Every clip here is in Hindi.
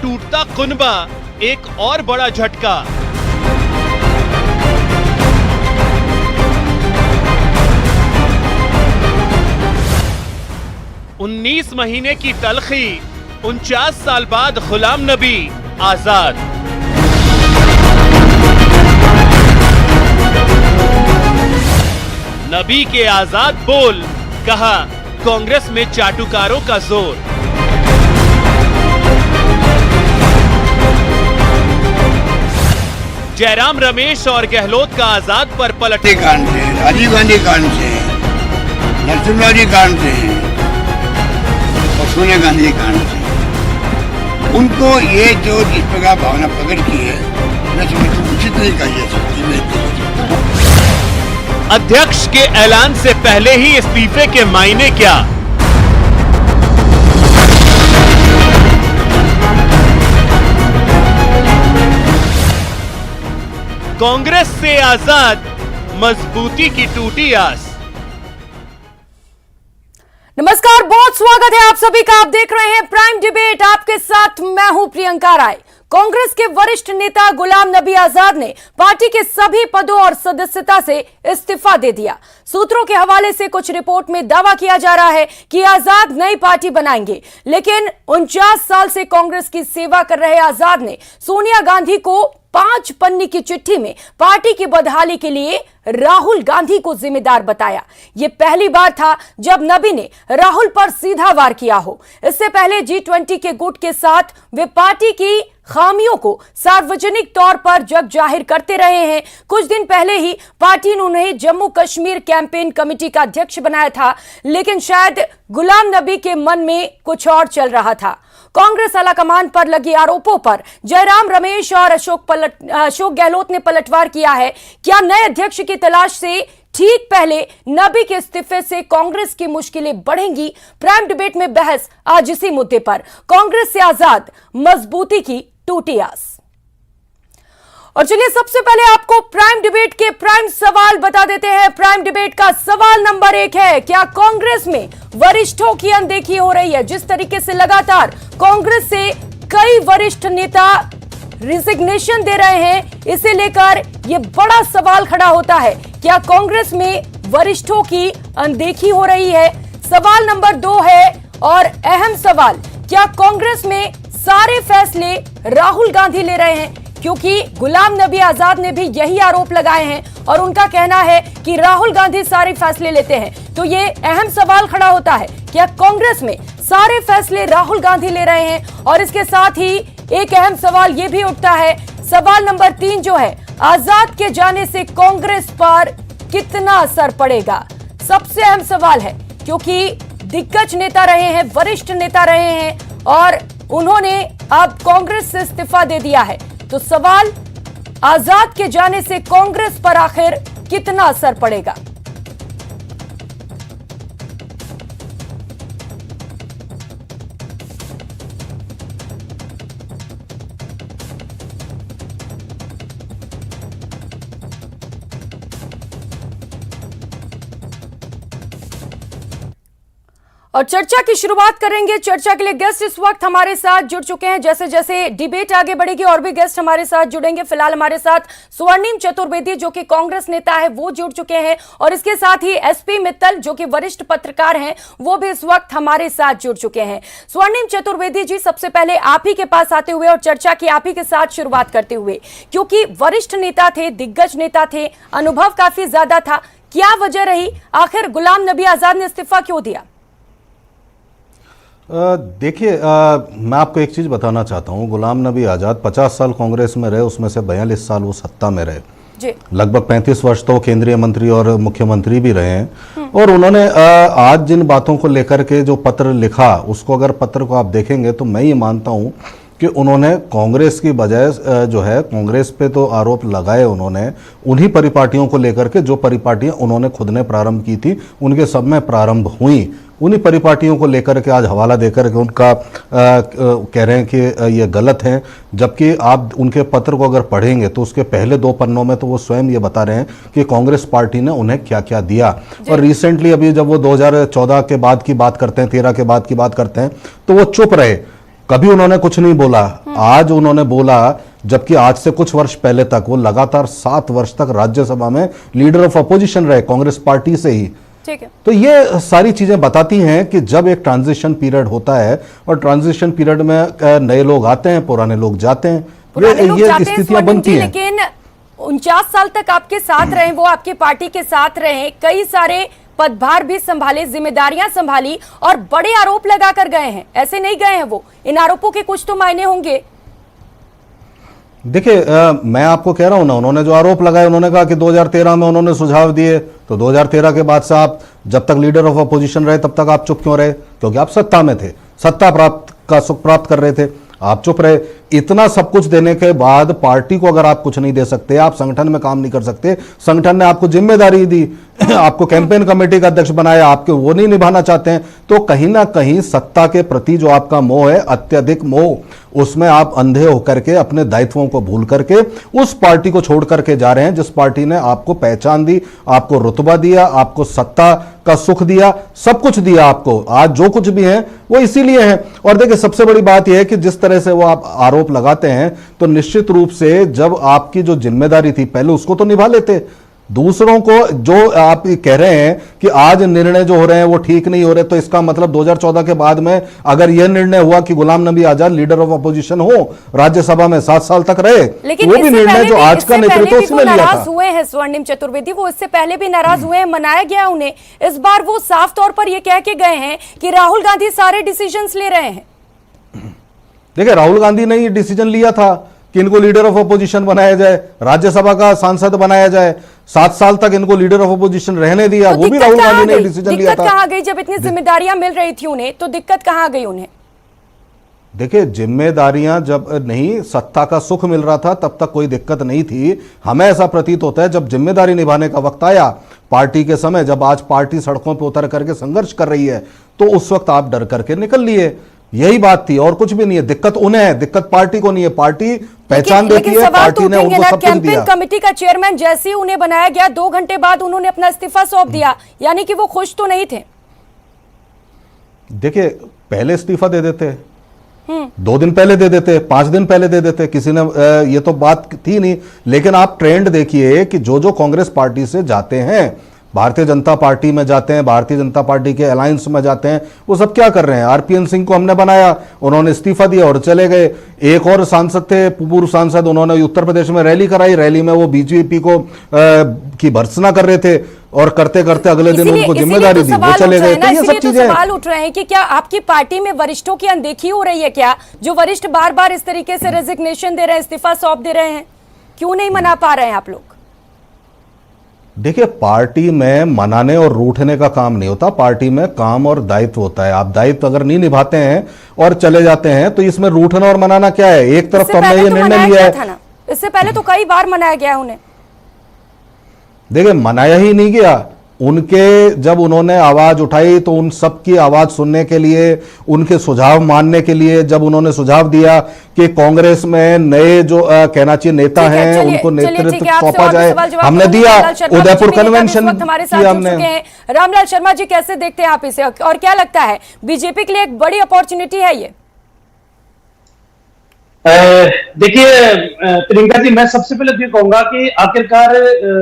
टूटता कुनबा, एक और बड़ा झटका। उन्नीस महीने की तलखी, 49 साल बाद गुलाम नबी आजाद। नबी के आजाद बोल, कहा कांग्रेस में चाटुकारों का जोर। जयराम रमेश और गहलोत का आजाद पर पलट कांड से, राजीव गांधी कांड से, नरसिम्हा जी कांड से और सोनिया गांधी कांड से उनको ये जो जिस प्रकार भावना प्रकट की है, मैं समझता हूँ उचित नहीं कही जा सकती। अध्यक्ष के ऐलान से पहले ही इस्तीफे के मायने क्या? कांग्रेस से आजाद, मजबूती की टूटी आस। नमस्कार, बहुत स्वागत है आप सभी का। आप देख रहे हैं प्राइम डिबेट, आपके साथ मैं हूं प्रियंका राय। कांग्रेस के वरिष्ठ नेता गुलाम नबी आजाद ने पार्टी के सभी पदों और सदस्यता से इस्तीफा दे दिया। सूत्रों के हवाले से कुछ रिपोर्ट में दावा किया जा रहा है कि आजाद नई पार्टी बनाएंगे, लेकिन 49 साल से कांग्रेस की सेवा कर रहे आजाद ने सोनिया गांधी को 5 पन्ने की चिट्ठी में पार्टी की बदहाली के लिए राहुल गांधी को जिम्मेदार बताया। यह पहली बार था जब नबी ने राहुल पर सीधा वार किया हो। इससे पहले G20 के गुट के साथ वे पार्टी की खामियों को सार्वजनिक तौर पर जग जाहिर करते रहे हैं। कुछ दिन पहले ही पार्टी ने उन्हें जम्मू कश्मीर कैंपेन कमेटी का अध्यक्ष बनाया था, लेकिन शायद गुलाम नबी के मन में कुछ और चल रहा था। कांग्रेस आलाकमान पर लगे आरोपों पर जयराम रमेश और अशोक गहलोत ने पलटवार किया है। क्या नए अध्यक्ष की तलाश से ठीक पहले नबी के इस्तीफे से कांग्रेस की मुश्किलें बढ़ेंगी? प्राइम डिबेट में बहस आज इसी मुद्दे पर। कांग्रेस से आजाद, मजबूती की टूटी आस। और चलिए सबसे पहले आपको प्राइम डिबेट के प्राइम सवाल बता देते हैं। प्राइम डिबेट का सवाल नंबर 1 है, क्या कांग्रेस में वरिष्ठों की अनदेखी हो रही है? जिस तरीके से लगातार कांग्रेस से कई वरिष्ठ नेता रिजिग्नेशन दे रहे हैं, इसे लेकर यह बड़ा सवाल खड़ा होता है, क्या कांग्रेस में वरिष्ठों की अनदेखी हो रही है? सवाल नंबर 2 है और अहम सवाल, क्या कांग्रेस में सारे फैसले राहुल गांधी ले रहे हैं? क्योंकि गुलाम नबी आजाद ने भी यही आरोप लगाए हैं और उनका कहना है कि राहुल गांधी सारे फैसले लेते हैं। तो ये अहम सवाल खड़ा होता है, क्या कांग्रेस में सारे फैसले राहुल गांधी ले रहे हैं? और इसके साथ ही एक अहम सवाल ये भी उठता है, सवाल नंबर 3 जो है, आजाद के जाने से कांग्रेस पर कितना असर पड़ेगा? सबसे अहम सवाल है, क्योंकि दिग्गज नेता रहे हैं, वरिष्ठ नेता रहे हैं और उन्होंने अब कांग्रेस से इस्तीफा दे दिया है। तो सवाल, आजाद के जाने से कांग्रेस पर आखिर कितना असर पड़ेगा? और चर्चा की शुरुआत करेंगे। चर्चा के लिए गेस्ट इस वक्त हमारे साथ जुड़ चुके हैं। जैसे जैसे डिबेट आगे बढ़ेगी और भी गेस्ट हमारे साथ जुड़ेंगे। फिलहाल हमारे साथ स्वर्णिम चतुर्वेदी जो कि कांग्रेस नेता है वो जुड़ चुके हैं और इसके साथ ही SP मित्तल जो कि वरिष्ठ पत्रकार हैं वो भी इस वक्त हमारे साथ जुड़ चुके हैं। स्वर्णिम चतुर्वेदी जी, सबसे पहले आप ही के पास आते हुए और चर्चा की आप ही के साथ शुरुआत करते हुए, क्योंकि वरिष्ठ नेता थे, दिग्गज नेता थे, अनुभव काफी ज्यादा था, क्या वजह रही? आखिर गुलाम नबी आजाद ने इस्तीफा क्यों दिया? देखिए, मैं आपको एक चीज़ बताना चाहता हूँ। गुलाम नबी आज़ाद 50 साल कांग्रेस में रहे, उसमें से 42 साल वो सत्ता में रहे जी। लगभग 35 वर्ष तो केंद्रीय मंत्री और मुख्यमंत्री भी रहे हैं। और उन्होंने आज जिन बातों को लेकर के जो पत्र लिखा, उसको अगर पत्र को आप देखेंगे तो मैं ये मानता हूँ कि उन्होंने कांग्रेस की बजाय जो है कांग्रेस पे तो आरोप लगाए उन्होंने उन्हीं परिपाटियों को लेकर के, जो परिपाटियां उन्होंने खुद ने प्रारंभ की थी, उनके सब में प्रारंभ हुई, उन्हीं परिपाटियों को लेकर के आज हवाला देकर के उनका कह रहे हैं कि ये गलत है। जबकि आप उनके पत्र को अगर पढ़ेंगे तो उसके पहले 2 पन्नों में तो वो स्वयं ये बता रहे हैं कि कांग्रेस पार्टी ने उन्हें क्या क्या दिया। और रिसेंटली अभी जब वो 2014 के बाद की बात करते हैं, 13 के बाद की बात करते हैं, तो वो चुप रहे। कभी उन्होंने कुछ नहीं बोला। आज उन्होंने बोला, जबकि आज से कुछ वर्ष पहले तक वो लगातार 7 वर्ष तक राज्यसभा में लीडर ऑफ अपोजिशन रहे, कांग्रेस पार्टी से ही। ठीक है। तो ये सारी चीजें बताती हैं कि जब एक ट्रांजिशन पीरियड होता है और ट्रांजिशन पीरियड में नए लोग आते हैं, पुराने लोग जाते हैं, ये स्थितियां बनती हैं। लेकिन 49 साल तक आपके साथ रहे, वो आपकी पार्टी के साथ रहे, कई सारे पदभार भी संभाले, जिम्मेदारियां संभाली और बड़े आरोप लगाकर गए हैं, ऐसे नहीं गए हैं वो। इन आरोपों के कुछ तो मायने होंगे। देखिए, मैं आपको कह रहा हूं ना, उन्होंने जो आरोप लगाए, उन्होंने कहा कि 2013 में उन्होंने सुझाव दिए, तो 2013 के बाद से आप जब तक लीडर ऑफ अपोजिशन रहे तब तक आप चुप क्यों रहे? क्योंकि आप सत्ता में थे, सत्ता प्राप्त का सुख प्राप्त कर रहे थे, आप चुप रहे। इतना सब कुछ देने के बाद पार्टी को अगर आप कुछ नहीं दे सकते, आप संगठन में काम नहीं कर सकते, संगठन ने आपको जिम्मेदारी दी, आपको कैंपेन कमेटी का अध्यक्ष बनाया, आपके वो नहीं निभाना चाहते हैं, तो कहीं ना कहीं सत्ता के प्रति जो आपका मोह है, अत्यधिक मोह, उसमें आप अंधे होकर के अपने दायित्वों को भूल करके उस पार्टी को छोड़ करके जा रहे हैं जिस पार्टी ने आपको पहचान दी, आपको रुतबा दिया, आपको सत्ता का सुख दिया, सब कुछ दिया आपको। आज जो कुछ भी है वो इसीलिए है। और देखिए, सबसे बड़ी बात यह है कि जिस तरह से वो आप आरोप लगाते हैं, तो निश्चित रूप से जब आपकी जो जिम्मेदारी थी पहले उसको तो निभा लेते। दूसरों को जो आप कह रहे हैं कि आज निर्णय जो हो रहे हैं वो ठीक नहीं हो रहे, तो इसका मतलब 2014 के बाद में अगर यह निर्णय हुआ कि Ghulam Nabi Azad leader of opposition हो, राज्यसभा में 7 साल तक रहे, लेकिन वो भी निर्णय जो आज का नेतृत्व उसने लिया था। हुए हैं स्वर्णिम चतुर्वेदी, वो इससे पहले भी नाराज हुए हैं, मनाया गया उन्हें। इस बार वो साफ तौर पर ये कह के गए हैं कि राहुल गांधी सारे डिसीजंस ले रहे हैं। देखिए, राहुल गांधी ने ये डिसीजन लिया था कि इनको लीडर ऑफ अपोजिशन बनाया जाए, राज्यसभा का सांसद बनाया जाए, 7 साल तक इनको लीडर ऑफ अपोजिशन रहने दिया, वो भी राहुल गांधी ने डिसीजन लिया था। दिक्कत कहां गई? जब इतनी जिम्मेदारियां मिल रही थी उन्हें, तो दिक्कत कहां गई उन्हें? देखिए, जिम्मेदारियां जब नहीं, सत्ता का सुख मिल रहा था, तब तक कोई दिक्कत नहीं थी। हमें ऐसा प्रतीत होता है जब जिम्मेदारी निभाने का वक्त आया, पार्टी के समय, जब आज पार्टी सड़कों पर उतर करके संघर्ष कर रही है, तो उस वक्त आप डर करके निकल लिए। यही बात थी और कुछ भी नहीं है। दिक्कत उन्हें है, दिक्कत पार्टी को नहीं है। पार्टी पहचान देती है, पार्टी ने उनको सब कुछ दिया। कैंपेन कमेटी का चेयरमैन जैसे ही उन्हें बनाया गया, 2 घंटे बाद उन्होंने अपना इस्तीफा सौंप दिया, यानी कि वो खुश तो नहीं थे। देखिए, पहले इस्तीफा दे देते, 2 दिन पहले दे देते, 5 दिन पहले दे देते, किसी ने ये तो बात थी नहीं। लेकिन आप ट्रेंड देखिए कि जो कांग्रेस पार्टी से जाते हैं, भारतीय जनता पार्टी में जाते हैं, भारतीय जनता पार्टी के अलायंस में जाते हैं, वो सब क्या कर रहे हैं? आरपीएन सिंह को हमने बनाया, उन्होंने इस्तीफा दिया और चले गए। एक और सांसद थे, पूर्व सांसद, उन्होंने उत्तर प्रदेश में रैली कराई, रैली में वो बीजेपी को की भर्त्सना कर रहे थे और करते करते अगले दिन उनको जिम्मेदारी दी, वो चले गए। तो ये सब चीजें सवाल उठ रहे हैं कि क्या आपकी पार्टी में वरिष्ठों की अनदेखी हो रही है क्या? जो वरिष्ठ बार बार इस तरीके से रेजिग्नेशन दे रहे हैं, इस्तीफा सौंप दे रहे हैं, क्यों नहीं मना पा रहे हैं आप लोग? देखिए, पार्टी में मनाने और रूठने का काम नहीं होता, पार्टी में काम और दायित्व होता है। आप दायित्व अगर नहीं निभाते हैं और चले जाते हैं, तो इसमें रूठना और मनाना क्या है? एक तरफ तो हमने ये निर्णय लिया है, इससे पहले तो कई बार मनाया गया उन्हें। देखिए, मनाया ही नहीं गया। उनके जब उन्होंने आवाज उठाई तो उन सब की आवाज सुनने के लिए, उनके सुझाव मानने के लिए, जब उन्होंने सुझाव दिया कि कांग्रेस में नए जो कहना चाहिए नेता हैं, उनको नेतृत्व सौंपा जाए, हमने दिया। उदयपुर कन्वेंशन किया हमने। रामलाल शर्मा जी, कैसे देखते हैं आप इसे और क्या लगता है बीजेपी के लिए एक बड़ी अपॉर्चुनिटी है ये? देखिए प्रियंका जी, मैं सबसे पहले तो कहूंगा कि आखिरकार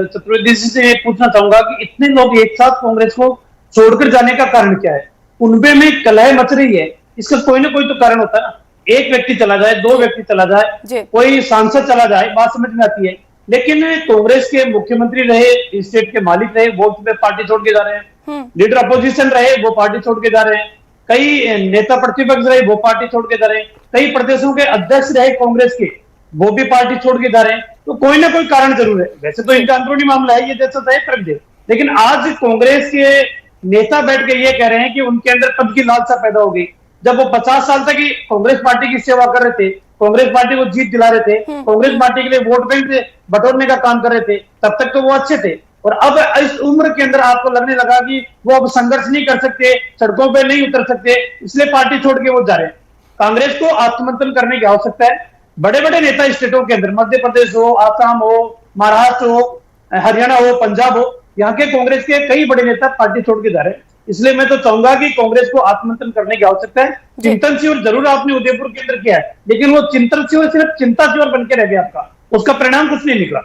चतुर्वेदी जी से पूछना चाहूंगा कि इतने लोग एक साथ कांग्रेस को छोड़कर जाने का कारण क्या है? उनमें में कलह मच रही है, इसका कोई ना कोई तो कारण होता है ना। एक व्यक्ति चला जाए, 2 व्यक्ति चला जाए, कोई सांसद चला जाए, बात समझ में आती है। लेकिन कांग्रेस के मुख्यमंत्री रहे, स्टेट के मालिक रहे, वो पार्टी छोड़ के जा रहे हैं। लीडर अपोजिशन रहे, वो पार्टी छोड़ के जा रहे हैं। कई नेता प्रतिपक्ष रहे, वो पार्टी छोड़ के जा रहे हैं। कई प्रदेशों के अध्यक्ष रहे कांग्रेस के, वो भी पार्टी छोड़ के जा रहे हैं। तो कोई ना कोई कारण जरूर है। वैसे तो इनका अंदरूनी मामला है, ये जैसा है कर दे। लेकिन आज कांग्रेस के नेता बैठ के ये कह रहे हैं कि उनके अंदर पद की लालसा पैदा हो गई। जब वो 50 साल तक ही कांग्रेस पार्टी की सेवा कर रहे थे, कांग्रेस पार्टी को जीत दिला रहे थे, कांग्रेस पार्टी के लिए वोट बैंक बटोरने का काम कर रहे थे, तब तक तो वो अच्छे थे। और अब इस उम्र के अंदर आपको लगने लगा कि वो अब संघर्ष नहीं कर सकते, सड़कों पे नहीं उतर सकते, इसलिए पार्टी छोड़ के वो जा रहे हैं। कांग्रेस को आत्ममंथन करने की आवश्यकता है। बड़े बड़े नेता स्टेटों के अंदर, मध्य प्रदेश हो, आसाम हो, महाराष्ट्र हो, हरियाणा हो, पंजाब हो, यहाँ के कांग्रेस के कई बड़े नेता पार्टी छोड़ के जा रहे हैं। इसलिए मैं तो चाहूंगा कि कांग्रेस को आत्मचिंतन करने की आवश्यकता है। चिंतन शिविर जरूर आपने उदयपुर के अंदर किया है, लेकिन वो चिंतन शिविर सिर्फ चिंता शिविर बन के रह गया आपका, उसका परिणाम कुछ नहीं निकला।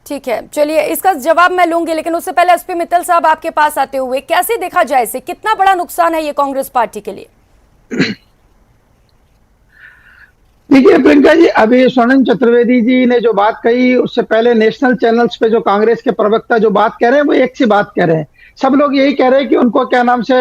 ठीक है, चलिए इसका जवाब मैं लूंगी, लेकिन उससे पहले एसपी मित्तल साहब आपके पास आते हुए कैसे देखा जाए इसे, कितना बड़ा नुकसान है ये कांग्रेस पार्टी के लिए? देखिए प्रियंका जी, अभी स्वर्णिम चतुर्वेदी जी ने जो बात कही, उससे पहले नेशनल चैनल्स पे जो कांग्रेस के प्रवक्ता जो बात कह रहे हैं वो एक सी बात कह रहे हैं। सब लोग यही कह रहे हैं कि उनको क्या नाम से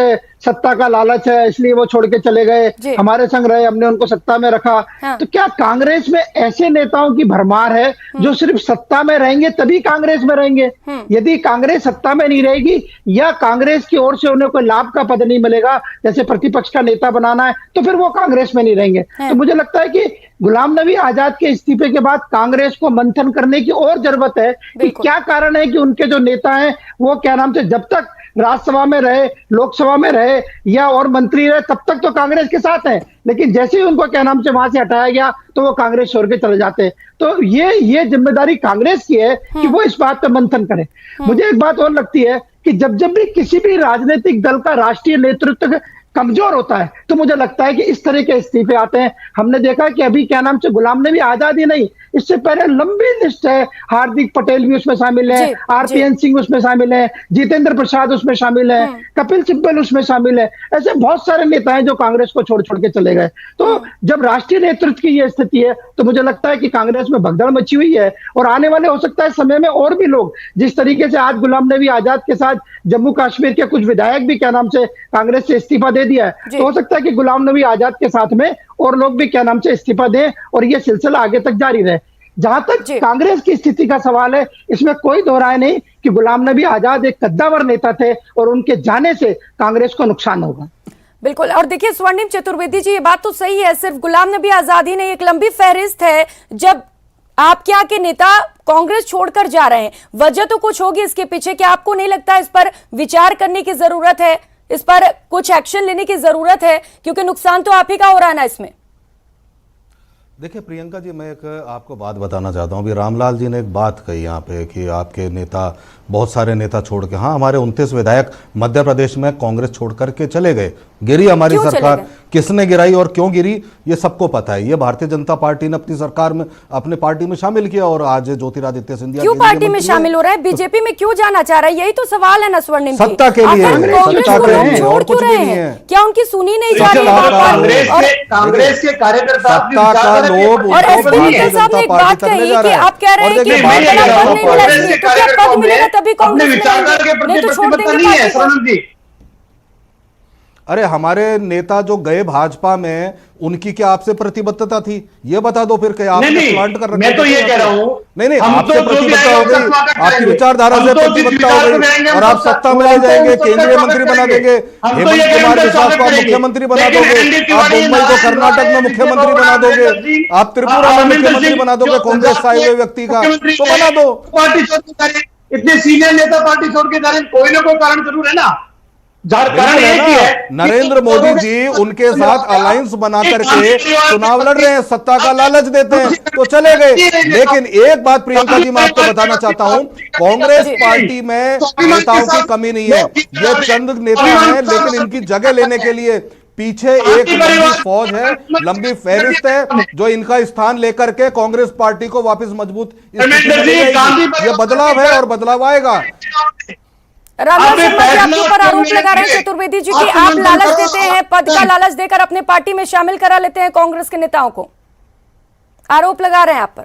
सत्ता का लालच है, इसलिए वो छोड़ के चले गए, हमारे संग रहे, हमने उनको सत्ता में रखा। हाँ। तो क्या कांग्रेस में ऐसे नेताओं की भरमार है जो सिर्फ सत्ता में रहेंगे तभी कांग्रेस में रहेंगे? यदि कांग्रेस सत्ता में नहीं रहेगी या कांग्रेस की ओर से उन्हें कोई लाभ का पद नहीं मिलेगा, जैसे प्रतिपक्ष का नेता बनाना है, तो फिर वो कांग्रेस में नहीं रहेंगे। तो मुझे लगता है कि गुलाम नबी आजाद के इस्तीफे के बाद कांग्रेस को मंथन करने की और जरूरत है कि क्या कारण है कि उनके जो नेता हैं वो क्या नाम से जब तक राज्यसभा में रहे, लोकसभा में रहे या और मंत्री रहे, तब तक तो कांग्रेस के साथ हैं, लेकिन जैसे ही उनको क्या नाम से वहां से हटाया गया तो वो कांग्रेस छोड़ के चले जाते हैं। तो ये जिम्मेदारी कांग्रेस की है कि वो इस बात पर मंथन करे। मुझे एक बात और लगती है कि जब भी किसी भी राजनीतिक दल का राष्ट्रीय नेतृत्व कमजोर होता है तो मुझे लगता है कि इस तरह के इस्तीफे आते हैं। हमने देखा कि अभी क्या नाम से गुलाम नबी आजाद ही नहीं, इससे पहले लंबी लिस्ट है, हार्दिक पटेल भी उसमें शामिल है, आरपीएन सिंह उसमें शामिल है, जितेंद्र प्रसाद उसमें शामिल है, कपिल सिब्बल उसमें शामिल है। ऐसे बहुत सारे नेता हैं जो कांग्रेस को छोड़ के चले गए। तो जब राष्ट्रीय नेतृत्व की यह स्थिति है तो मुझे लगता है कि कांग्रेस में भगदड़ मची हुई है और आने वाले हो सकता है समय में और भी लोग, जिस तरीके से आज गुलाम नबी आजाद के साथ जम्मू कश्मीर के कुछ विधायक भी क्या नाम से कांग्रेस से इस्तीफा दे दिया है, तो हो सकता है कि गुलाम नबी आजाद के साथ में और लोग भी क्या नाम से इस्तीफा दें और ये सिलसिला आगे तक जारी रहे। जहां तक कांग्रेस की स्थिति का सवाल है, इसमें कोई दो राय नहीं कि गुलाम नबी आजाद एक कद्दावर नेता थे और उनके जाने से कांग्रेस को नुकसान होगा। बिल्कुल। और देखिए स्वर्णिम चतुर्वेदी जी, ये बात तो सही है, सिर्फ गुलाम नबी आजाद ही नहीं, एक लंबी फहरिस्त है। जब आपके यहाँ के नेता कांग्रेस छोड़कर जा रहे हैं, वजह तो कुछ होगी इसके पीछे। क्या आपको नहीं लगता इस पर विचार करने की जरूरत है, इस पर कुछ एक्शन लेने की जरूरत है, क्योंकि नुकसान तो आप ही का हो रहा है ना इसमें? देखिए प्रियंका जी, मैं एक आपको बात बताना चाहता हूँ। अभी रामलाल जी ने एक बात कही यहाँ पे कि आपके नेता, बहुत सारे नेता छोड़ के, हाँ हमारे 29 विधायक मध्य प्रदेश में कांग्रेस छोड़ करके चले गए। गिरी हमारी सरकार, किसने गिराई और क्यों गिरी ये सबको पता है। ये भारतीय जनता पार्टी ने अपनी सरकार में, अपने पार्टी में शामिल किया और आज ज्योतिरादित्य सिंधिया क्यों पार्टी में शामिल हो रहा है, बीजेपी में क्यों जाना चाह रहा है, यही तो सवाल है ना स्वर्णिम जी। सत्ता के लिए, सत्ता के लिए और कुछ भी नहीं है। क्या उनकी सुनी नहीं जा रही है? कांग्रेस के कार्यकर्ता सत्ता का लोभ, और एसपी मित्तल साहब ने एक बात कही कि आप कह रहे हैं कि बहुत बड़ा पद नहीं मिला, तो क्या पद मिलेगा तभी कांग्रेस नहीं तो छोड़ देंगे पार्टी को? अरे हमारे नेता जो गए भाजपा में, उनकी क्या आपसे प्रतिबद्धता थी ये बता दो फिर। क्या आपने प्लांट कर रखा? मैं तो ये कह रहा हूँ, नहीं आपसे प्रतिबद्धता हो गई, आपकी विचारधारा से प्रतिबद्धता हो गई और आप सत्ता में ले जाएंगे, केंद्रीय मंत्री बना देंगे, हेमंत कुमार विश्वास को आप मुख्यमंत्री बना दोगे, आप मुंबई को कर्नाटक में मुख्यमंत्री बना दोगे, आप त्रिपुरा में मुख्यमंत्री बना दोगे कांग्रेस से आए हुए व्यक्ति का, तो बना दो। पार्टी छोड़ के जा रहे, इतने सीनियर नेता पार्टी छोड़ के जा रहे, कोई ना कोई कारण जरूर है ना। नरेंद्र मोदी जी उनके साथ अलायंस बना करके चुनाव लड़ रहे हैं, सत्ता का लालच देते हैं तो चले गए। लेकिन एक बात प्रियंका जी मैं आपको बताना चाहता हूं, कांग्रेस पार्टी में नेताओं की कमी नहीं है। ये चंद नेता हैं, लेकिन इनकी जगह लेने के लिए पीछे एक लंबी फौज है, लंबी फहरिस्त है जो इनका स्थान लेकर के कांग्रेस पार्टी को वापस मजबूत स्थिति में ले जाएगी। ये बदलाव है और बदलाव आएगा। रामलाल शर्मा जी आपके ऊपर आरोप लगा रहे हैं चतुर्वेदी जी कि आप लालच देते हैं, पद का लालच देकर अपने पार्टी में शामिल करा लेते हैं कांग्रेस के नेताओं को, आरोप लगा रहे हैं आप पर।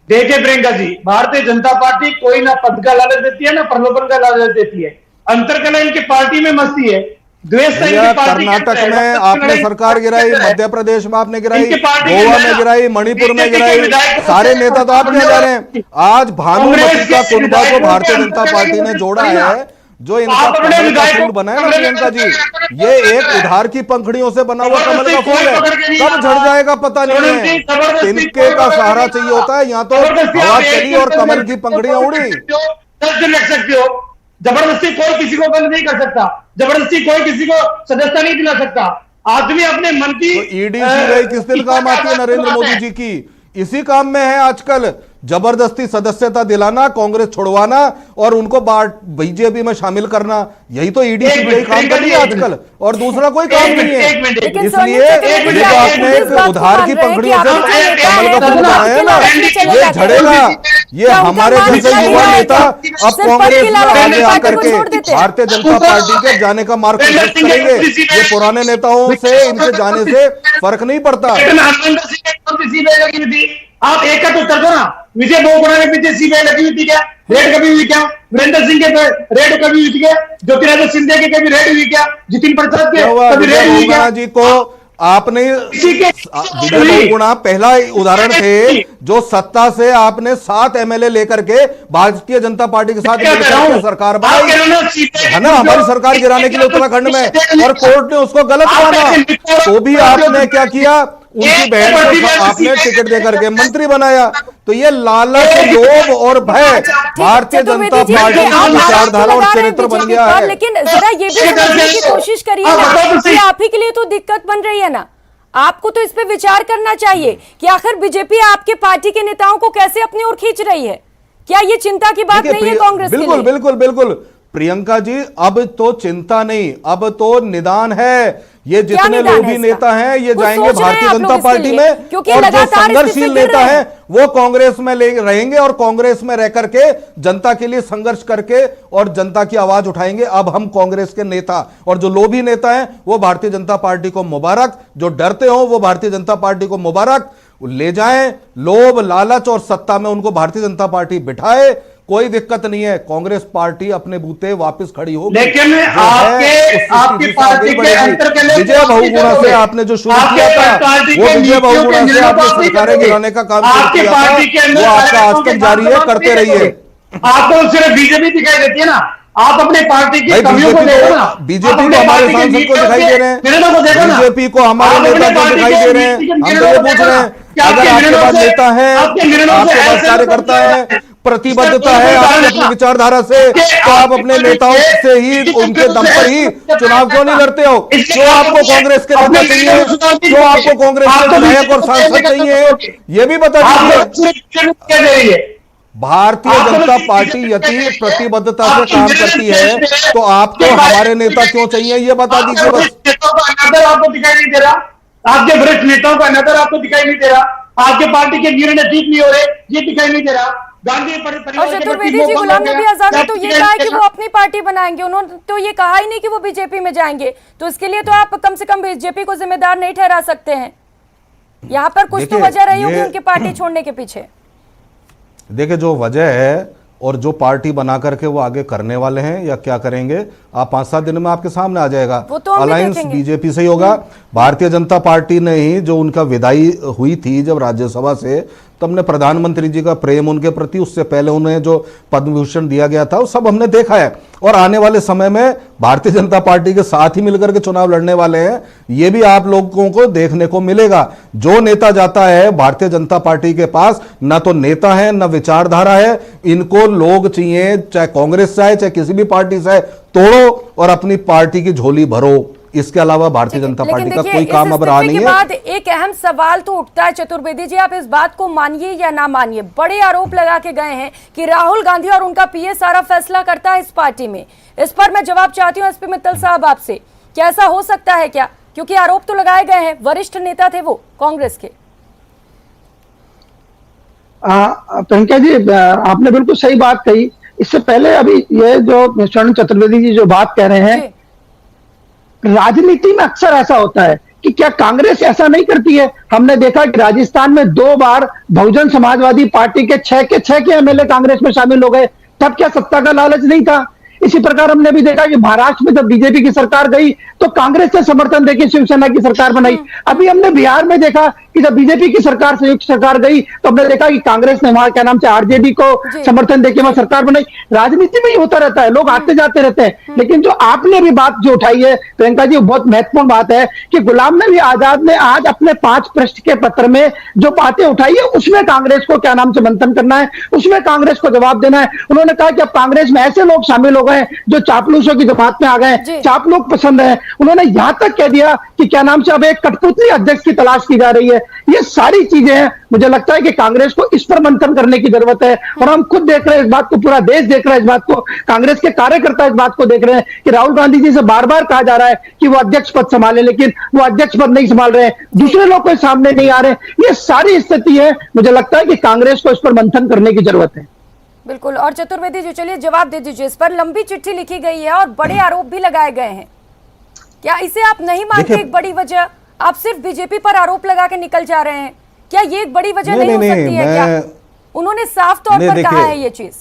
देखिए प्रियंका जी, भारतीय जनता पार्टी कोई ना पद का लालच देती है ना प्रलोभन का लालच देती है। अंतरकलह इनकी पार्टी में मस्ती है, कर्नाटक में आपने सरकार गिराई, मध्य प्रदेश में आपने गिराई, गोवा में गिराई, मणिपुर में गिराई, सारे नेता तो आप क्या जा रहे हैं। आज भानुमती का कुनबा को भारतीय जनता पार्टी ने जोड़ा है, जो इनका कमल का फूल बना है ना प्रियंका जी, ये एक उधार की पंखड़ियों से बना हुआ कमल का फूल है, कब झड़ जाएगा पता नहीं है। तिनके का सहारा चाहिए होता है, यहाँ तो हवा चली और कमल की पंखड़ियां उड़ी। 10 दिन लग सकते हो, जबरदस्ती कोई किसी को बंद नहीं कर सकता, जबरदस्ती कोई किसी को सदस्यता नहीं दिला सकता। आदमी अपने मन की ईडी सीबीआई किस दिन काम आती है नरेंद्र मोदी जी की? इसी काम में है आजकल, जबरदस्ती सदस्यता दिलाना, कांग्रेस छुड़वाना और उनको बीजेपी में शामिल करना। यही तो ईडी सीबीआई काम कर रही है आजकल, और दूसरा कोई काम नहीं है। इसलिए ये जो आपने एक उधार की पंखुड़ियों से कमल का फूल बनाया है ना, ये झड़ेगा। ये हमारे जैसे युवा नेता अब कांग्रेस में आगे आकर के भारतीय जनता पार्टी के जाने का मार्ग प्रशस्त करेंगे। ये पुराने नेताओं से, इनके जाने से फर्क नहीं पड़ता। आप एक का तो उत्तर दो ना, विजय बहुगुणा के पीछे सीबीआई लगी हुई थी क्या? रेड कभी हुई क्या? वीरेंद्र सिंह के रेड कभी हुई थी क्या? ज्योतिरादित्य सिंधिया के कभी रेड हुई क्या? जितिन प्रसाद के कभी रेड हुई क्या? जी को आपने विजय बहुगुणा पहला उदाहरण थे, जो सत्ता से आपने 7 एमएलए लेकर के भारतीय जनता पार्टी के साथ सरकार बनाई है ना, हमारी सरकार गिराने के लिए उत्तराखंड में, और कोर्ट ने उसको गलत माना। तो भी आपने क्या किया, उनकी बहन को आपने टिकट देकर के मंत्री बनाया। तो ये लालच, लोभ और भय भारतीय जनता पार्टी की विचारधारा और चरित्र बन गया है। लेकिन जरा ये भी समझने की कोशिश करिए ना कि आप ही के लिए तो दिक्कत बन रही है ना, आपको तो इस पे विचार करना चाहिए कि आखिर बीजेपी आपके पार्टी के नेताओं को कैसे अपनी ओर खींच रही है। क्या ये चिंता की बात नहीं है कांग्रेस के लिए? बिल्कुल बिल्कुल बिल्कुल प्रियंका जी, अब तो चिंता नहीं, अब तो निदान है। ये जितने लोभी नेता हैं ये जाएंगे भारतीय जनता पार्टी में, और जो संघर्षशील नेता हैं वो कांग्रेस में रहेंगे और कांग्रेस में रह करके जनता के लिए संघर्ष करके और जनता की आवाज उठाएंगे। अब हम कांग्रेस के नेता और जो लोभी नेता हैं वो भारतीय जनता पार्टी को मुबारक, जो डरते हो वो भारतीय जनता पार्टी को मुबारक, ले जाएं। लोभ, लालच और सत्ता में उनको भारतीय जनता पार्टी बिठाए, कोई दिक्कत नहीं है। कांग्रेस पार्टी अपने बूते वापस खड़ी होगी। लेकिन आपकी पार्टी के अंतर के लिए विजय बहुगुणा से आपने जो शुरू किया था, वो विजय बहुगुणा से आपने सरकारें गिराने का काम किया था, वो आपका आज तक जारी है, करते रहिए। आपको सिर्फ बीजेपी दिखाई देती है ना, आप अपने पार्टी की कमियों को देखो ना। बीजेपी को हमारे सांसद को दिखाई दे रहे हैं, बीजेपी को हमारे नेता को दिखाई दे रहे हैं। हम तो ये पूछ रहे हैं, अगर आपके पास नेता है, आपके पास कार्यकर्ता है, प्रतिबद्धता है आपकी अपनी विचारधारा से, तो आप अपने नेताओं से ही, उनके दम पर ही चुनाव क्यों नहीं लड़ते हो? क्यों आपको कांग्रेस के नेता चाहिए? क्यों आपको कांग्रेस के विधायक और सांसद चाहिए? ये भी बता दीजिए। भारतीय जनता पार्टी यदि प्रतिबद्धता से काम करती है तो आपको हमारे नेता क्यों चाहिए, ये बता दीजिए बस। आपको दिखाई नहीं दे रहा, आपके वरिष्ठ नेताओं का नजर आपको दिखाई नहीं दे रहा, आपके पार्टी के निर्णय ठीक नहीं हो रहे, ये दिखाई नहीं दे रहा। और चतुर्वेदी जी, गुलाम नबी आजाद ने तो ये कहा है कि वो अपनी पार्टी बनाएंगे, उन्होंने तो ये कहा ही नहीं कि वो बीजेपी में जाएंगे। तो इसके लिए तो आप कम से कम बीजेपी को जिम्मेदार नहीं ठहरा सकते हैं। यहाँ पर कुछ तो वजह रही होगी उनकी पार्टी छोड़ने के पीछे। देखिए, जो वजह है और जो पार्टी बना करके वो आगे करने वाले हैं या क्या करेंगे, आप 5-7 दिन में आपके सामने आ जाएगा। तो अलायंस बीजेपी से ही होगा। भारतीय जनता पार्टी ने ही, जो उनका विदाई हुई थी जब राज्यसभा से, तो हमने प्रधानमंत्री जी का प्रेम उनके प्रति, उससे पहले उन्हें जो पद्म विभूषण दिया गया था, वो सब हमने देखा है। और आने वाले समय में भारतीय जनता पार्टी के साथ ही मिलकर के चुनाव लड़ने वाले हैं, ये भी आप लोगों को देखने को मिलेगा। जो नेता जाता है भारतीय जनता पार्टी के पास, न तो नेता है न विचारधारा है। इनको लोग चाहिए, चाहे कांग्रेस से आए चाहे किसी भी पार्टी से आए, तोड़ो और अपनी पार्टी की झोली भरो। इसके अलावा भारतीय जनता पार्टी का कोई काम अब रहा नहीं है। बाद एक अहम सवाल तो उठता है चतुर्वेदी जी, आप इस बात को मानिए या ना मानिए, बड़े आरोप लगा के गए हैं कि राहुल गांधी और उनका पीए सारा फैसला करता है इस पार्टी में। इस पर मैं जवाब चाहती हूँ एसपी मित्तल साहब आपसे, क्या ऐसा हो सकता है क्या? क्योंकि आरोप तो लगाए गए हैं, वरिष्ठ नेता थे वो कांग्रेस के। प्रियंका जी, आपने बिल्कुल सही बात कही। इससे पहले अभी ये जो स्वर्ण चतुर्वेदी जी जो बात कह रहे हैं, राजनीति में अक्सर ऐसा होता है कि क्या कांग्रेस ऐसा नहीं करती है? हमने देखा कि राजस्थान में 2 बार बहुजन समाजवादी पार्टी के 6 के 6 एमएलए कांग्रेस में शामिल हो गए। तब क्या सत्ता का लालच नहीं था? इसी प्रकार हमने भी देखा कि महाराष्ट्र में जब बीजेपी की सरकार गई तो कांग्रेस से समर्थन देकर शिवसेना की सरकार बनाई। अभी हमने बिहार में देखा कि जब बीजेपी की सरकार, संयुक्त सरकार गई, तो हमने देखा कि कांग्रेस ने वहां क्या नाम से आरजेडी को समर्थन देकर वहां सरकार बनाई। राजनीति में ही होता रहता है, लोग आते जाते रहते हैं। लेकिन जो आपने भी बात जो उठाई है प्रियंका जी, बहुत महत्वपूर्ण बात है कि गुलाम नबी आजाद ने आज अपने 5 पृष्ठ के पत्र में जो बातें उठाई है, उसमें कांग्रेस को क्या नाम से मंथन करना है, उसमें कांग्रेस को जवाब देना है। उन्होंने कहा कि अब कांग्रेस में ऐसे लोग शामिल हो लोग हैं जो चापलूसों की जमात में आ गए, चापलूस पसंद है। उन्होंने यहां तक कह दिया कि क्या नाम से अब एक कठपुतली अध्यक्ष की तलाश की जा रही है। ये सारी चीजें हैं, मुझे लगता है कि कांग्रेस को इस पर मंथन करने की जरूरत है। और हम खुद देख रहे हैं इस बात को, पूरा देश देख रहा है इस बात को, कांग्रेस के कार्यकर्ता इस बात को देख रहे हैं कि राहुल गांधी जी से बार बार कहा जा रहा है कि वो अध्यक्ष पद संभाले, लेकिन वो अध्यक्ष पद नहीं संभाल रहे हैं, दूसरे लोग कोई सामने नहीं आ रहे। ये सारी स्थिति है, मुझे लगता है कि कांग्रेस को इस पर मंथन करने की जरूरत है। बिल्कुल। और चतुर्वेदी जी, चलिए जवाब दे दीजिए इस पर। लंबी चिट्ठी लिखी गई है और बड़े आरोप भी लगाए गए हैं, क्या इसे आप नहीं मानते एक बड़ी वजह? आप सिर्फ बीजेपी पर आरोप लगा के निकल जा रहे हैं, क्या ये एक बड़ी वजह नहीं हो सकती है? क्या उन्होंने साफ तौर पर कहा है ये चीज?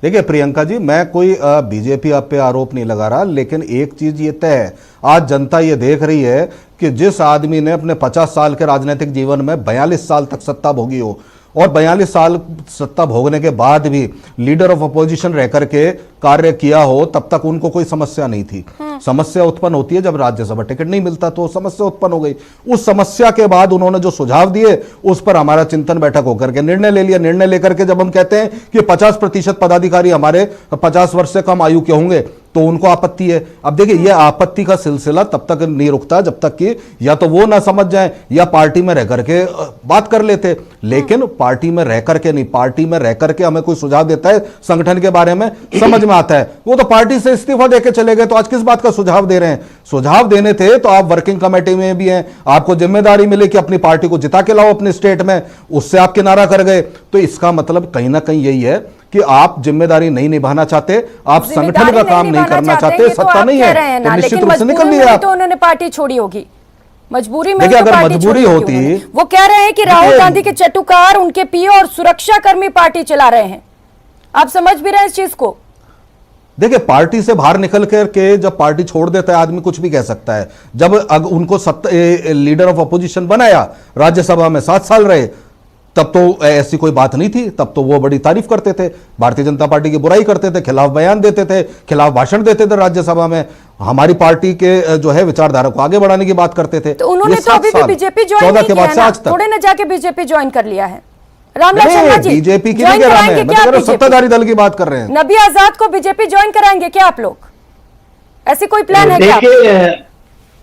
देखिए प्रियंका जी, मैं कोई बीजेपी आप पे आरोप नहीं लगा रहा, लेकिन एक चीज ये तय है, आज जनता ये देख रही है कि जिस आदमी ने अपने 50 साल के राजनीतिक जीवन में 42 साल तक सत्ता भोगी हो और 42 साल सत्ता भोगने के बाद भी लीडर ऑफ अपोजिशन रह करके कार्य किया हो, तब तक उनको कोई समस्या नहीं थी। समस्या उत्पन्न होती है जब राज्यसभा टिकट नहीं मिलता, तो समस्या उत्पन्न हो गई। उस समस्या के बाद उन्होंने जो सुझाव दिए उस पर हमारा चिंतन बैठक होकर के निर्णय ले लिया। निर्णय लेकर के जब हम कहते हैं कि 50% पदाधिकारी हमारे 50 वर्ष से कम आयु के होंगे, तो उनको आपत्ति है। अब देखिए, यह आपत्ति का सिलसिला तब तक नहीं रुकता जब तक कि या तो वो ना समझ जाए या पार्टी में रह करके बात कर लेते। लेकिन पार्टी में रह करके नहीं, पार्टी में रह करके हमें कोई सुझाव देता है संगठन के बारे में, समझ में आता है। वो तो पार्टी से इस्तीफा देके चले गए, तो आज किस बात का सुझाव दे रहे हैं? सुझाव देने थे तो आप वर्किंग कमेटी में भी हैं, आपको जिम्मेदारी मिली कि अपनी पार्टी को जिता के लाओ अपने स्टेट में, उससे आप किनारा कर गए। तो इसका मतलब कहीं ना कहीं यही है कि आप जिम्मेदारी नहीं निभाना चाहते, आप संगठन का काम नहीं करना चाहते, सत्ता नहीं है तो निश्चित रूप से निकल लिया। तो उन्होंने पार्टी छोड़ी होगी, मजबूरी में। देखिए, अगर मजबूरी होती, वो कह रहे हैं कि राहुल गांधी के चटुकार, उनके पीओ और सुरक्षा कर्मी पार्टी चला रहे हैं। आप समझ भी रहे हैं इस चीज को? देखिए, पार्टी से बाहर निकल करके जब पार्टी छोड़ देता है आदमी कुछ भी कह सकता है। जब उनको लीडर ऑफ अपोजिशन बनाया, राज्यसभा में 7 साल रहे, तब तो ऐसी कोई बात नहीं थी, तब तो वो बड़ी तारीफ करते थे, भारतीय जनता पार्टी की बुराई करते थे, खिलाफ बयान देते थे, खिलाफ भाषण देते थे राज्यसभा में, हमारी पार्टी के जो है विचारधारा को आगे बढ़ाने की बात करते थे। तो उन्होंने तो अभी भी बीजेपी ज्वाइन नहीं किया है, थोड़े ने जाके बीजेपी ज्वाइन कर लिया है। रामलाल शर्मा जी, बीजेपी की नहीं कह रहा मैं कह रहा हूं सत्ताधारी दल की बात कर रहे हैं। नबी आजाद को बीजेपी ज्वाइन कराएंगे क्या आप लोग? ऐसी कोई प्लान है क्या?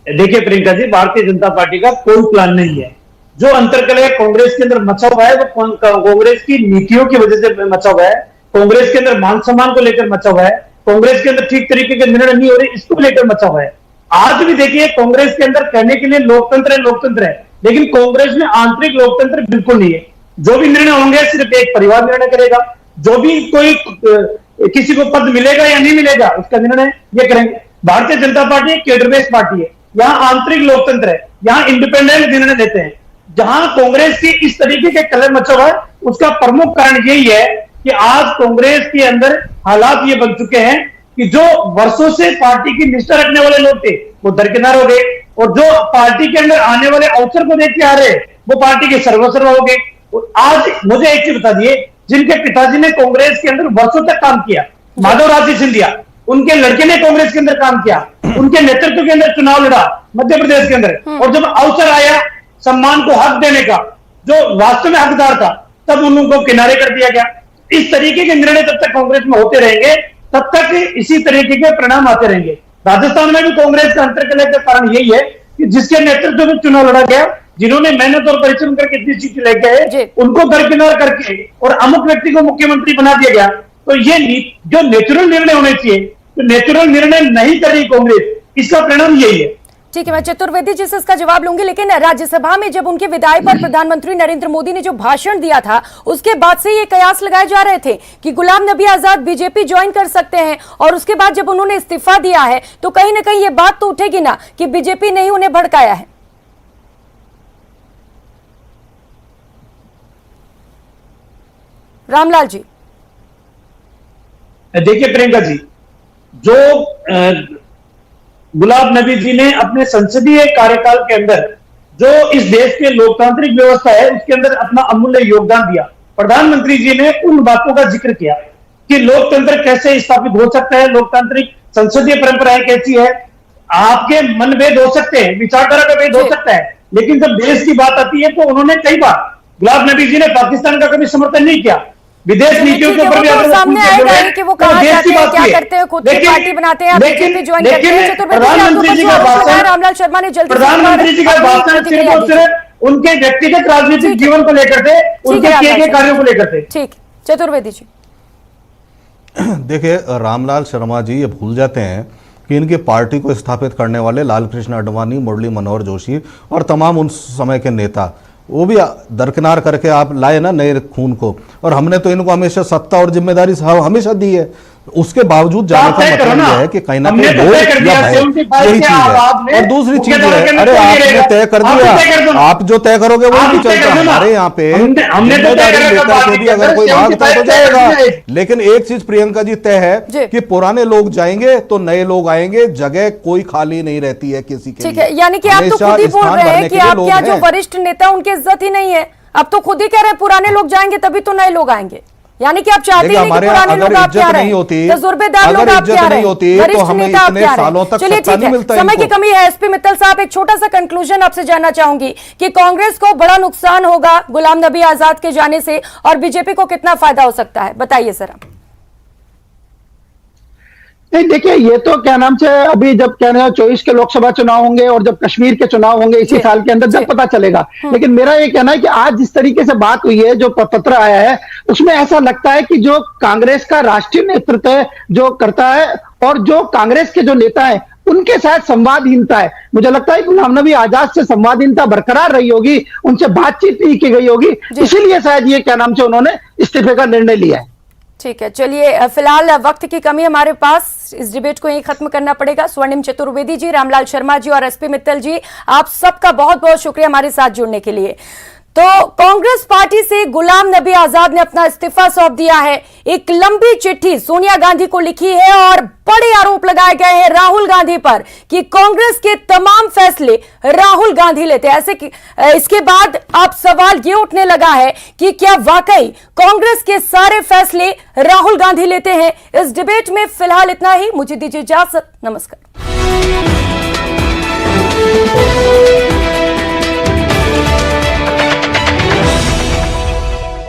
देखिए प्रियंका जी, भारतीय जनता पार्टी का कोई प्लान नहीं है। जो अंतर्कलह कांग्रेस के अंदर मचा हुआ है वो कांग्रेस की नीतियों की वजह से मचा हुआ है, कांग्रेस के अंदर मान सम्मान को लेकर मचा हुआ है, कांग्रेस के अंदर ठीक तरीके के निर्णय नहीं हो रहे, इसको लेकर मचा हुआ है। आज भी देखिए, कांग्रेस के अंदर कहने के लिए लोकतंत्र है, लेकिन कांग्रेस में आंतरिक लोकतंत्र बिल्कुल नहीं है। जो भी निर्णय होंगे सिर्फ एक परिवार निर्णय करेगा, जो भी कोई किसी को पद मिलेगा या नहीं मिलेगा उसका निर्णय ये करेंगे। भारतीय जनता पार्टी एक केडर बेस्ड पार्टी है, यहाँ आंतरिक लोकतंत्र है, यहाँ इंडिपेंडेंट निर्णय लेते हैं। जहां कांग्रेस की इस तरीके के कलर मचा हुआ है, उसका प्रमुख कारण यही है कि आज कांग्रेस के अंदर हालात ये बन चुके हैं कि जो वर्षों से पार्टी की निष्ठा रखने वाले लोग थे वो दरकिनार हो गए, और जो पार्टी के अंदर आने वाले अवसर को देखते आ रहे वो पार्टी के सर्वसर्वा हो गए। और आज मुझे एक चीज बता दिए, जिनके पिताजी ने कांग्रेस के अंदर वर्षों तक काम किया, माधवराज सिंधिया, उनके लड़के ने कांग्रेस के अंदर काम किया, उनके नेतृत्व के अंदर चुनाव लड़ा मध्य प्रदेश के अंदर, और जब अवसर आया सम्मान को हक देने का, जो वास्तव में हकदार था, तब उनको किनारे कर दिया गया। इस तरीके के निर्णय जब तक कांग्रेस में होते रहेंगे तब तक इसी तरीके के परिणाम आते रहेंगे। राजस्थान में भी कांग्रेस का अंतर्कलह का कारण यही है कि जिसके नेतृत्व में चुनाव लड़ा गया, जिन्होंने मेहनत और परिश्रम करके इतनी सीट लेके गए, उनको दरकिनार करके और अमुक व्यक्ति को मुख्यमंत्री बना दिया गया। तो ये जो नेचुरल निर्णय होने चाहिए, तो नेचुरल निर्णय नहीं कर रही कांग्रेस, इसका परिणाम यही है। ठीक है, मैं चतुर्वेदी जी से इसका जवाब लूंगी, लेकिन राज्यसभा में जब उनके विदाई पर प्रधानमंत्री नरेंद्र मोदी ने जो भाषण दिया था, उसके बाद से ये कयास लगाए जा रहे थे कि गुलाम नबी आजाद बीजेपी ज्वाइन कर सकते हैं, और उसके बाद जब उन्होंने इस्तीफा दिया है तो कहीं ना कहीं ये बात तो उठेगी ना कि बीजेपी ने ही उन्हें भड़काया है। रामलाल जी, देखिए प्रियंका जी, जो गुलाम नबी जी ने अपने संसदीय कार्यकाल के अंदर जो इस देश के लोकतांत्रिक व्यवस्था है उसके अंदर अपना अमूल्य योगदान दिया, प्रधानमंत्री जी ने उन बातों का जिक्र किया कि लोकतंत्र कैसे स्थापित हो सकता है, लोकतांत्रिक संसदीय परंपराएं कैसी है। आपके मनभेद हो सकते हैं, विचारधारा का भेद हो सकता है, लेकिन जब देश की बात आती है तो उन्होंने कई बार, गुलाम नबी जी ने पाकिस्तान का कभी समर्थन नहीं किया, विदेश नीतियों के ऊपर भी तो सामने आएगा ही कि वो कहाँ जाते हैं, क्या करते हैं, खुद की पार्टी बनाते हैं, बीजेपी ज्वाइन करते हैं। प्रधानमंत्री जी का भाषण, रामलाल शर्मा ने जल्दी प्रधानमंत्री जी का भाषण सिर्फ और सिर्फ उनके व्यक्तिगत राजनीतिक जीवन को लेकर थे, उनके किए गए कार्यों को लेकर थे। ठीक, चतुर्वेदी जी। देखिए, रामलाल शर्मा जी ये भूल जाते हैं कि इनकी पार्टी को स्थापित करने वाले लालकृष्ण आडवाणी, मुरली मनोहर जोशी और तमाम उन समय के नेता, वो भी दरकिनार करके आप लाए ना नए खून को, और हमने तो इनको हमेशा सत्ता और जिम्मेदारी हमेशा दी है। उसके बावजूद जाने का मतलब यह है कि कहीं ना कहीं वोट या भय यही चीज है। और दूसरी चीज है, अरे आपने तय कर दिया, आप जो तय करोगे वो भी चलता है। हमारे यहाँ पे जिम्मेदारी लेकर के भी अगर कोई भागता है तो जाएगा, लेकिन एक चीज प्रियंका जी तय है कि पुराने लोग जाएंगे तो नए लोग आएंगे, जगह कोई खाली नहीं रहती है किसी के। ठीक है, यानी कि आप तो खुद ही बोल रहे हैं कि आपके यहाँ जो वरिष्ठ नेता उनकी इज्जत ही नहीं है। अब तो खुद ही कह रहे हैं पुराने लोग जाएंगे तभी तो नए लोग आएंगे, यानी कि आप चाहते हैं कि पुराने लोग आप क्या रहे, तजुर्बेदार लोग आप क्या रहे, वरिष्ठ नेता आप क्या रहे। चलिए ठीक है, समय की कमी है। एसपी मित्तल साहब, एक छोटा सा कंक्लूजन आपसे जानना चाहूंगी कि कांग्रेस को बड़ा नुकसान होगा गुलाम नबी आजाद के जाने से और बीजेपी को कितना फायदा हो सकता है, बताइए जरा। नहीं, देखिए, ये तो क्या नाम से अभी जब क्या नाम 24 के लोकसभा चुनाव होंगे और जब कश्मीर के चुनाव होंगे इसी साल के अंदर, जब पता चलेगा। लेकिन मेरा ये कहना है कि आज जिस तरीके से बात हुई है, जो पत्र आया है, उसमें ऐसा लगता है कि जो कांग्रेस का राष्ट्रीय नेतृत्व जो करता है और जो कांग्रेस के जो नेता है उनके साथ संवादहीनता है। मुझे लगता है कि गुलाम नबी आजाद से संवादहीनता बरकरार रही होगी, उनसे बातचीत नहीं की गई होगी, इसीलिए शायद ये क्या नाम से उन्होंने इस्तीफे का निर्णय लिया है। ठीक है, चलिए फिलहाल वक्त की कमी हमारे पास, इस डिबेट को यहीं खत्म करना पड़ेगा। स्वर्णिम चतुर्वेदी जी, रामलाल शर्मा जी और एसपी मित्तल जी, आप सबका बहुत बहुत शुक्रिया हमारे साथ जुड़ने के लिए। तो कांग्रेस पार्टी से गुलाम नबी आजाद ने अपना इस्तीफा सौंप दिया है। एक लंबी चिट्ठी सोनिया गांधी को लिखी है और बड़े आरोप लगाए गए हैं राहुल गांधी पर कि कांग्रेस के तमाम फैसले राहुल गांधी लेते हैं। ऐसे इसके बाद अब सवाल ये उठने लगा है कि क्या वाकई कांग्रेस के सारे फैसले राहुल गांधी लेते हैं। इस डिबेट में फिलहाल इतना ही, मुझे दीजिए इजाजत, नमस्कार।